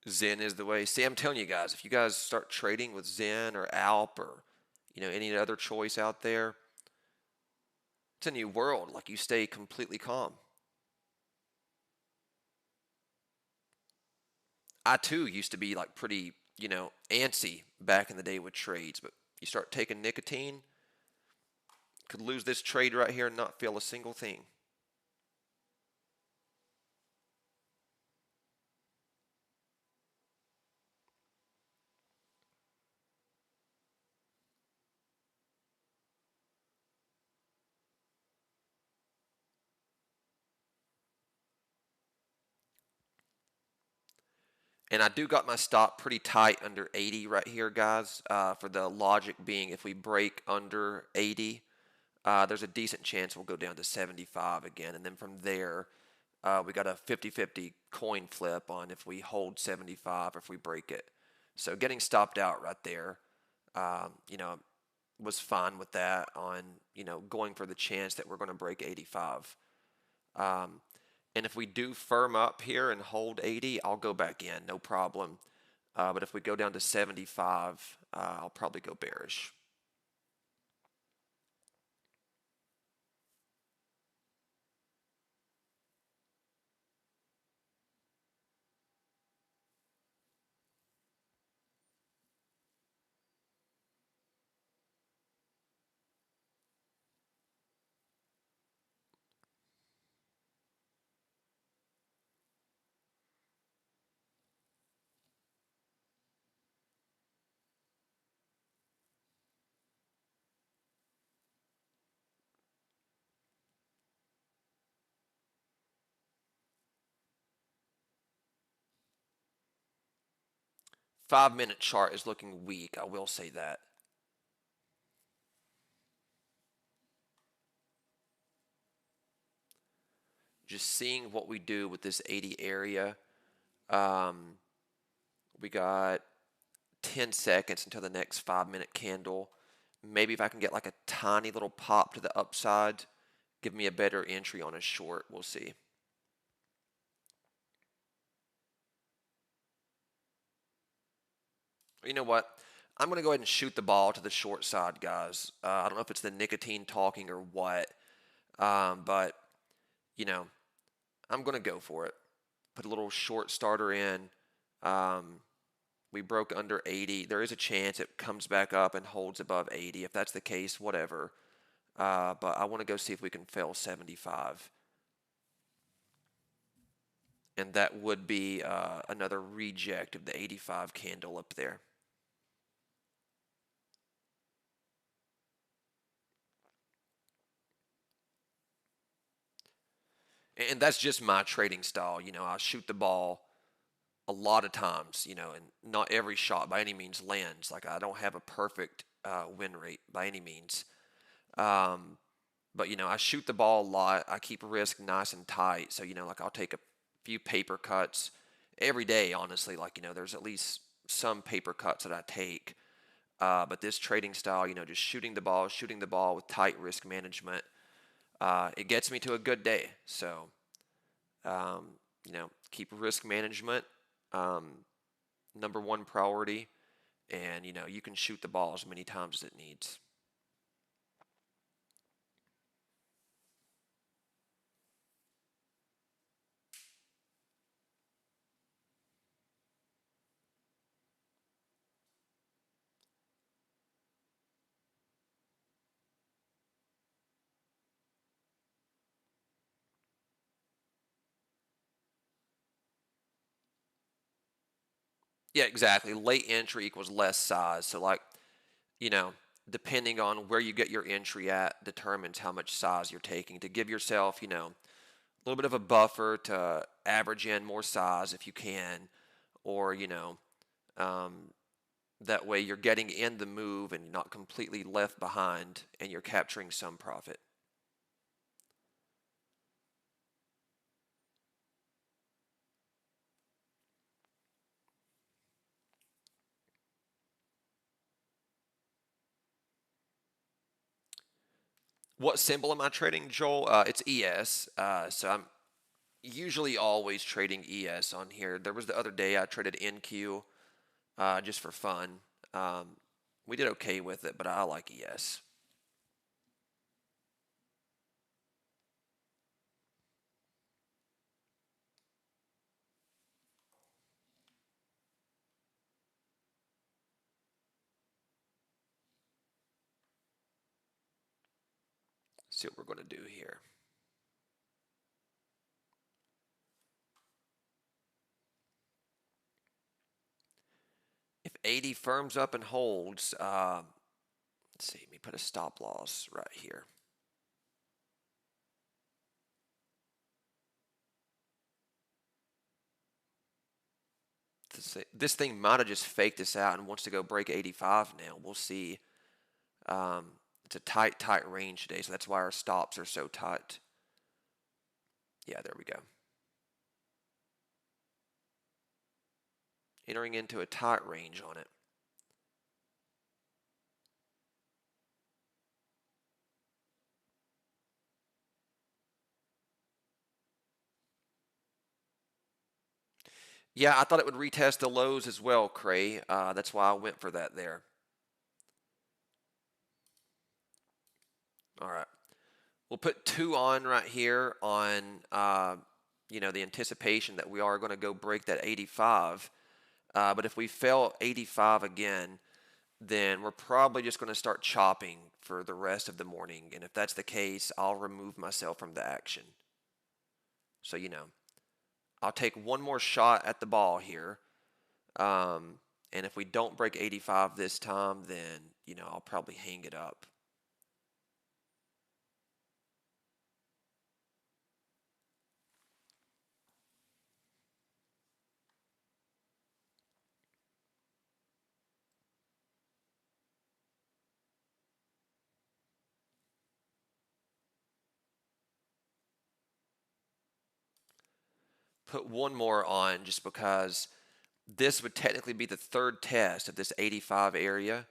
Zen is the way. See, I'm telling you guys, if you guys start trading with Zen or Alp or any other choice out there, it's a new world. Like you stay completely calm. I too used to be like pretty, antsy back in the day with trades, but you start taking nicotine, could lose this trade right here and not feel a single thing. And I do got my stop pretty tight under 80 right here, guys. For the logic being, if we break under 80, there's a decent chance we'll go down to 75 again. And then from there, we got a 50-50 coin flip on if we hold 75 or if we break it. So getting stopped out right there, was fine with that on, going for the chance that we're going to break 85. Um, and if we do firm up here and hold 80, I'll go back in, no problem. But if we go down to 75, I'll probably go bearish. Five-minute chart is looking weak, I will say that. Just seeing what we do with this 80 area. Um, we got 10 seconds until the next 5-minute candle. Maybe if I can get like a tiny little pop to the upside, give me a better entry on a short. We'll see. You know what? I'm going to go ahead and shoot the ball to the short side, guys. I don't know if it's the nicotine talking or what, but, you know, I'm going to go for it. Put a little short starter in. Um, we broke under 80. There is a chance it comes back up and holds above 80. If that's the case, whatever. But I want to go see if we can fail 75. And that would be another reject of the 85 candle up there. And that's just my trading style. I shoot the ball a lot of times, and not every shot by any means lands. Like I don't have a perfect win rate by any means. Um, But I shoot the ball a lot. I keep risk nice and tight. So like I'll take a few paper cuts every day. Honestly, like there's at least some paper cuts that I take. But this trading style, just shooting the ball with tight risk management, it gets me to a good day. So keep risk management number one priority, and you can shoot the ball as many times as it needs. Yeah, exactly. Late entry equals less size. So like, you know, depending on where you get your entry at determines how much size you're taking to give yourself, a little bit of a buffer to average in more size if you can, or, um, that way you're getting in the move and not completely left behind and you're capturing some profit. What symbol am I trading, Joel? It's ES. So I'm usually always trading ES on here. There was the other day I traded NQ just for fun. Um, we did okay with it, but I like ES. See what we're going to do here. If 80 firms up and holds, let's see, let me put a stop loss right here. This thing might have just faked this out and wants to go break 85 now. We'll see. Um, it's a tight range today, so that's why our stops are so tight. Yeah, there we go. Entering into a tight range on it. Yeah, I thought it would retest the lows as well, Cray. That's why I went for that there. All right. We'll put 2 on right here on, the anticipation that we are going to go break that 85. But if we fail 85 again, then we're probably just going to start chopping for the rest of the morning. And if that's the case, I'll remove myself from the action. So, I'll take one more shot at the ball here. Um, and if we don't break 85 this time, then, I'll probably hang it up. Put one more on just because this would technically be the third test of this 85 area.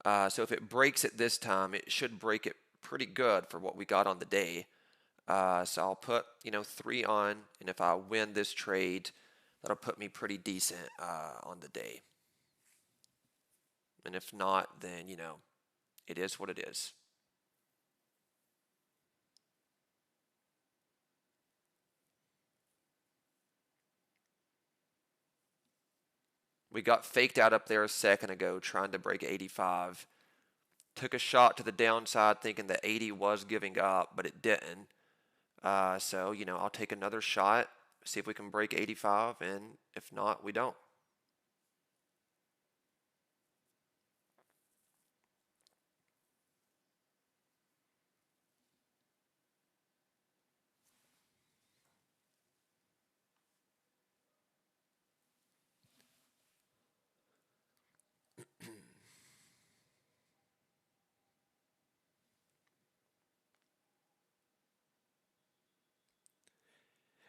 So if it breaks it this time, it should break it pretty good for what we got on the day. So I'll put, 3 on, and if I win this trade, that'll put me pretty decent on the day. And if not, then, it is what it is. We got faked out up there a second ago trying to break 85. Took a shot to the downside thinking that 80 was giving up, but it didn't. So, I'll take another shot, see if we can break 85, and if not, we don't.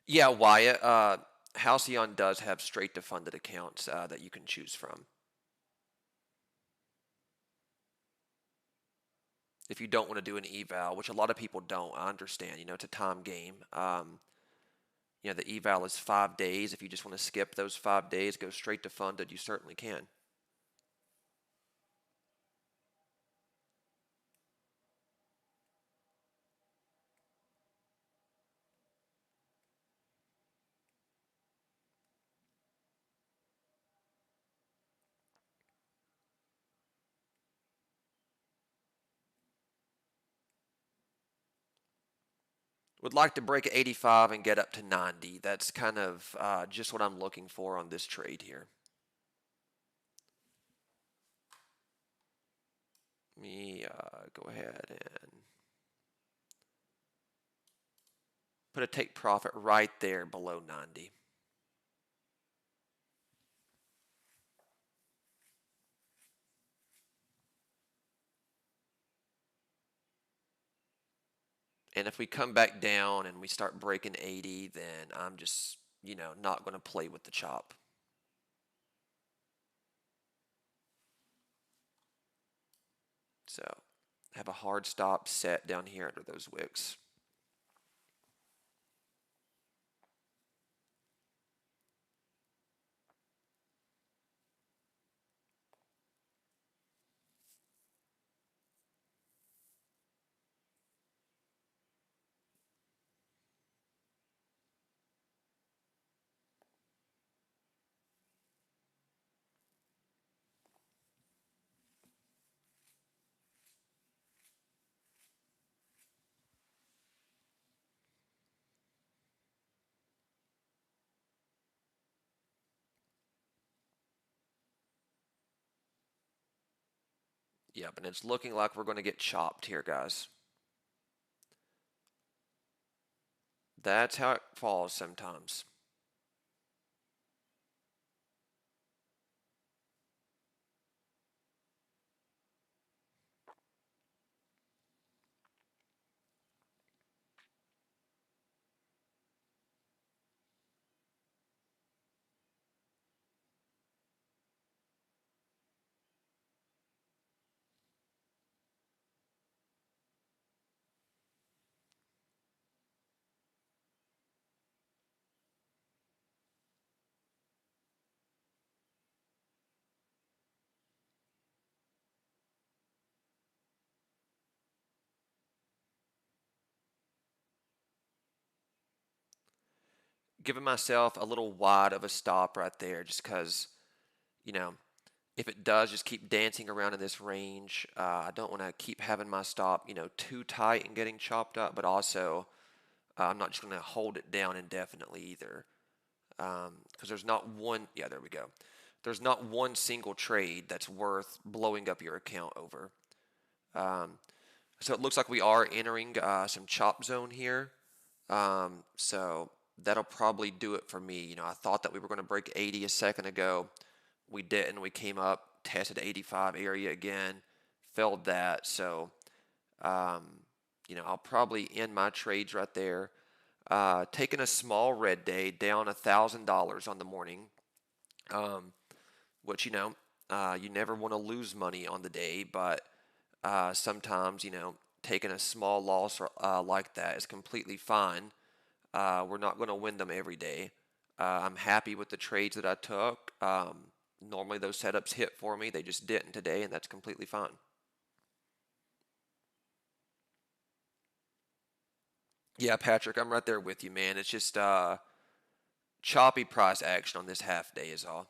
Yeah, Wyatt. Halcyon does have straight to funded accounts that you can choose from. If you don't want to do an eval, which a lot of people don't, I understand. It's a time game. The eval is 5 days. If you just want to skip those 5 days, go straight to funded, you certainly can. Would like to break 85 and get up to 90. That's kind of just what I'm looking for on this trade here. Let me go ahead and put a take profit right there below 90. And if we come back down and we start breaking 80, then I'm just, not going to play with the chop. So have a hard stop set down here under those wicks. Yep, and it's looking like we're going to get chopped here, guys. That's how it falls sometimes. Giving myself a little wide of a stop right there just because, you know, if it does just keep dancing around in this range, I don't want to keep having my stop, too tight and getting chopped up, but also I'm not just going to hold it down indefinitely either. Because there's not one, yeah, there we go. There's not one single trade that's worth blowing up your account over. Um, so it looks like we are entering some chop zone here. So that'll probably do it for me. I thought that we were going to break 80 a second ago. We didn't. We came up, tested 85 area again, failed that. So, um, I'll probably end my trades right there. Taking a small red day down $1,000 on the morning, um, which you never want to lose money on the day, but sometimes taking a small loss like that is completely fine. We're not going to win them every day. I'm happy with the trades that I took. Normally those setups hit for me. They just didn't today, and that's completely fine. Yeah, Patrick, I'm right there with you, man. It's just choppy price action on this half day is all.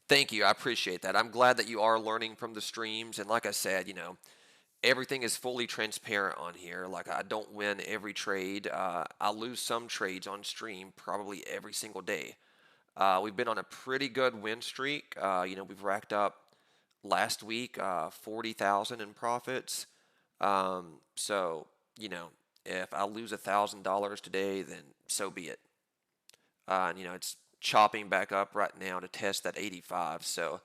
Thank you. I appreciate that. I'm glad that you are learning from the streams. And like I said, everything is fully transparent on here. Like I don't win every trade. I lose some trades on stream probably every single day. We've been on a pretty good win streak. We've racked up last week 40,000 in profits. So if I lose $1,000 today, then so be it. And it's chopping back up right now to test that 85. So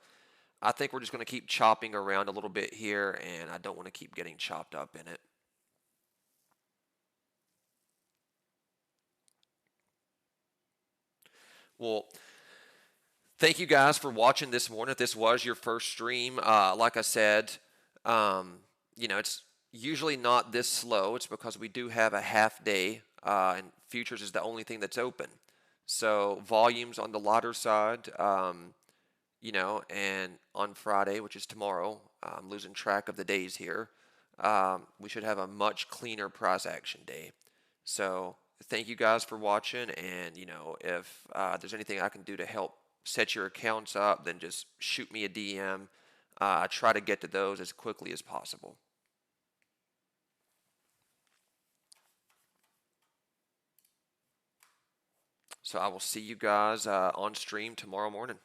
I think we're just going to keep chopping around a little bit here, and I don't want to keep getting chopped up in it. Well, thank you guys for watching this morning. If this was your first stream, like I said, um, it's usually not this slow. It's because we do have a half day, and futures is the only thing that's open. So volumes on the lighter side, and on Friday, which is tomorrow, I'm losing track of the days here. We should have a much cleaner price action day. So thank you guys for watching, and if there's anything I can do to help set your accounts up, then just shoot me a DM. I try to get to those as quickly as possible. So I will see you guys on stream tomorrow morning.